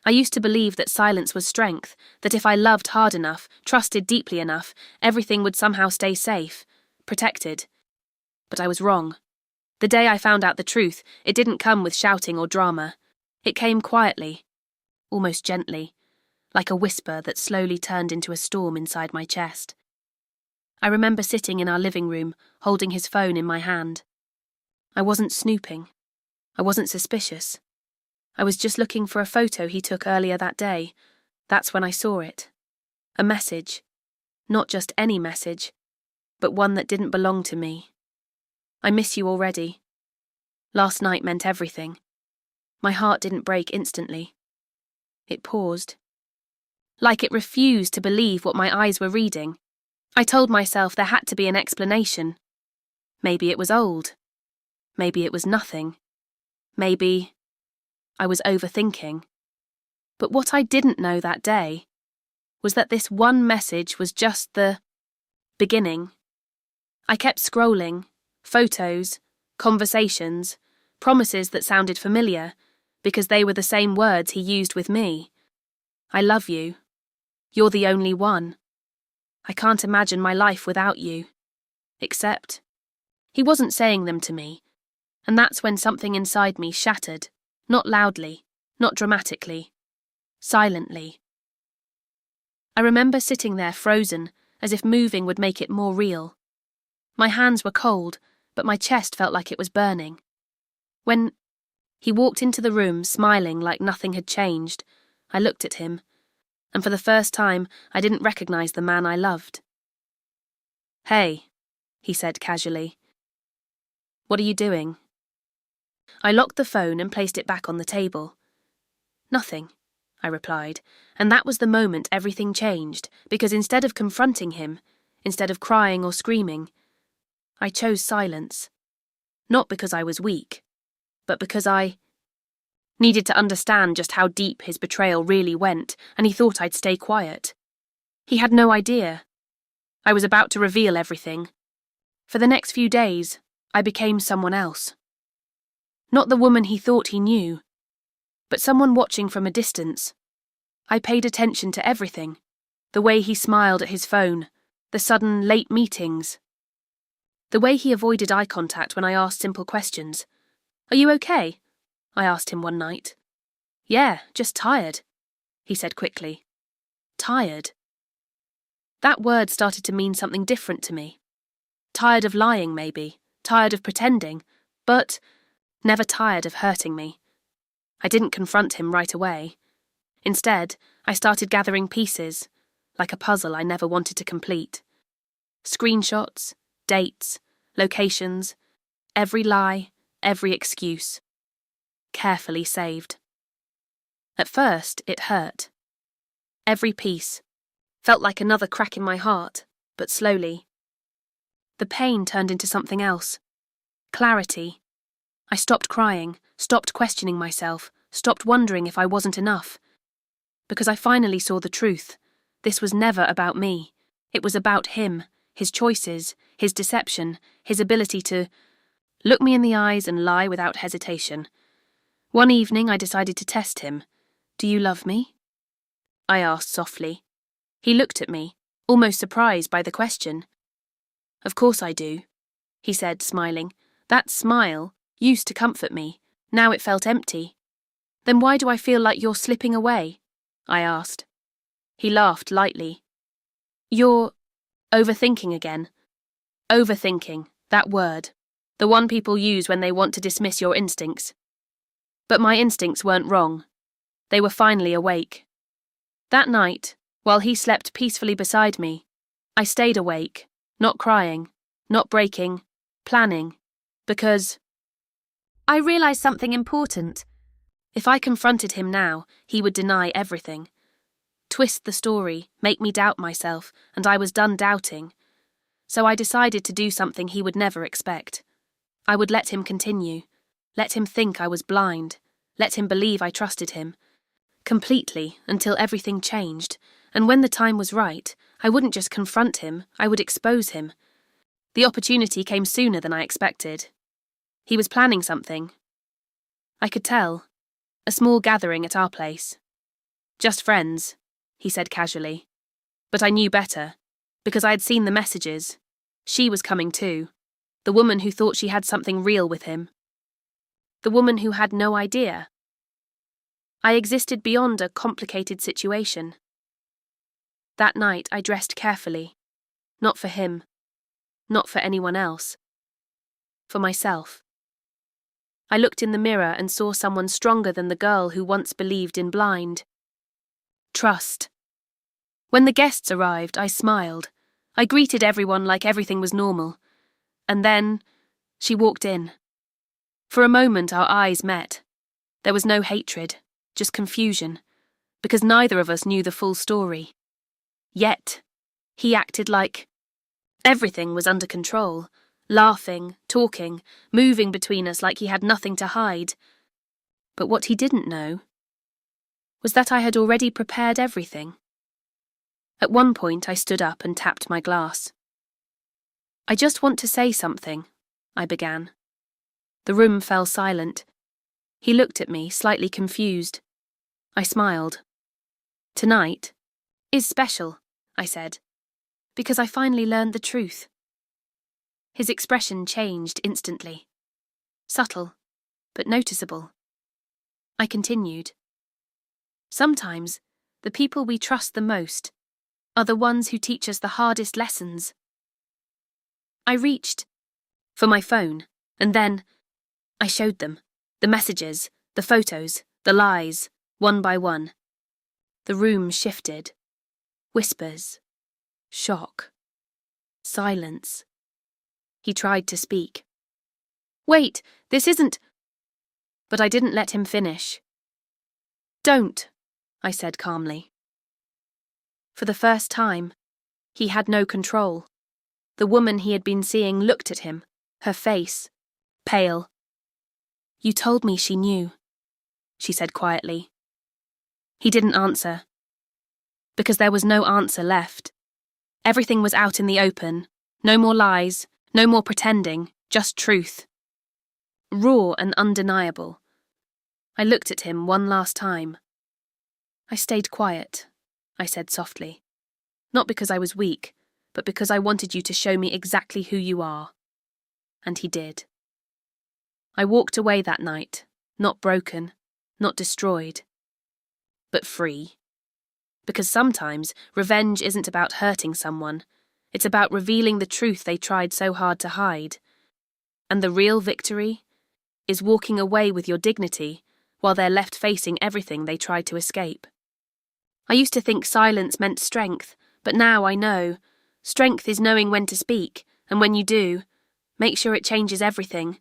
I used to believe that silence was strength, that if I loved hard enough, trusted deeply enough, everything would somehow stay safe, protected. But I was wrong. The day I found out the truth, it didn't come with shouting or drama. It came quietly, almost gently, like a whisper that slowly turned into a storm inside my chest. I remember sitting in our living room, holding his phone in my hand. I wasn't snooping. I wasn't suspicious. I was just looking for a photo he took earlier that day. That's when I saw it. A message. Not just any message, but one that didn't belong to me. I miss you already. Last night meant everything. My heart didn't break instantly. It paused. Like it refused to believe what my eyes were reading. I told myself there had to be an explanation. Maybe it was old. Maybe it was nothing. Maybe I was overthinking. But what I didn't know that day was that this one message was just the beginning. I kept scrolling, photos, conversations, promises that sounded familiar, because they were the same words he used with me. I love you. You're the only one. I can't imagine my life without you. Except, he wasn't saying them to me, and that's when something inside me shattered, not loudly, not dramatically, silently. I remember sitting there frozen, as if moving would make it more real. My hands were cold, but my chest felt like it was burning. When he walked into the room, smiling like nothing had changed, I looked at him, and for the first time, I didn't recognize the man I loved. "Hey," he said casually. "What are you doing?" I locked the phone and placed it back on the table. "Nothing," I replied, and that was the moment everything changed, because instead of confronting him, instead of crying or screaming, I chose silence. Not because I was weak, but because I needed to understand just how deep his betrayal really went, and he thought I'd stay quiet. He had no idea. I was about to reveal everything. For the next few days, I became someone else. Not the woman he thought he knew, but someone watching from a distance. I paid attention to everything. The way he smiled at his phone, the sudden late meetings, the way he avoided eye contact when I asked simple questions. "Are you okay?" I asked him one night. "Yeah, just tired," he said quickly. Tired. That word started to mean something different to me. Tired of lying, maybe. Tired of pretending. But never tired of hurting me. I didn't confront him right away. Instead, I started gathering pieces, like a puzzle I never wanted to complete. Screenshots, dates, locations, every lie, every excuse. Carefully saved. At first, it hurt. Every piece felt like another crack in my heart, but slowly. The pain turned into something else. Clarity. I stopped crying, stopped questioning myself, stopped wondering if I wasn't enough. Because I finally saw the truth. This was never about me. It was about him, his choices, his deception, his ability to look me in the eyes and lie without hesitation. One evening I decided to test him. "Do you love me?" I asked softly. He looked at me, almost surprised by the question. "Of course I do," he said, smiling. That smile used to comfort me. Now it felt empty. "Then why do I feel like you're slipping away?" I asked. He laughed lightly. "You're overthinking again." Overthinking, that word. The one people use when they want to dismiss your instincts. But my instincts weren't wrong. They were finally awake. That night, while he slept peacefully beside me, I stayed awake, not crying, not breaking, planning, because I realized something important. If I confronted him now, he would deny everything. Twist the story, make me doubt myself, and I was done doubting. So I decided to do something he would never expect. I would let him continue. Let him think I was blind. Let him believe I trusted him. Completely, until everything changed. And when the time was right, I wouldn't just confront him, I would expose him. The opportunity came sooner than I expected. He was planning something. I could tell. A small gathering at our place. Just friends, he said casually. But I knew better, because I had seen the messages. She was coming too. The woman who thought she had something real with him. The woman who had no idea. I existed beyond a complicated situation. That night I dressed carefully. Not for him. Not for anyone else. For myself. I looked in the mirror and saw someone stronger than the girl who once believed in blind. Trust. When the guests arrived, I smiled. I greeted everyone like everything was normal. And then, she walked in. For a moment, our eyes met. There was no hatred, just confusion, because neither of us knew the full story. Yet, he acted like everything was under control, laughing, talking, moving between us like he had nothing to hide. But what he didn't know was that I had already prepared everything. At one point, I stood up and tapped my glass. I just want to say something, I began. The room fell silent. He looked at me, slightly confused. I smiled. Tonight is special, I said, because I finally learned the truth. His expression changed instantly. Subtle, but noticeable. I continued. Sometimes, the people we trust the most are the ones who teach us the hardest lessons. I reached for my phone, and then I showed them the messages, the photos, the lies, one by one. The room shifted. Whispers. Shock. Silence. He tried to speak. Wait, this isn't... But I didn't let him finish. Don't, I said calmly. For the first time, he had no control. The woman he had been seeing looked at him, her face, pale. You told me she knew, she said quietly. He didn't answer. Because there was no answer left. Everything was out in the open. No more lies, no more pretending, just truth. Raw and undeniable. I looked at him one last time. I stayed quiet, I said softly. Not because I was weak, but because I wanted you to show me exactly who you are. And he did. I walked away that night, not broken, not destroyed, but free. Because sometimes revenge isn't about hurting someone, it's about revealing the truth they tried so hard to hide. And the real victory is walking away with your dignity while they're left facing everything they tried to escape. I used to think silence meant strength, but now I know. Strength is knowing when to speak, and when you do, make sure it changes everything.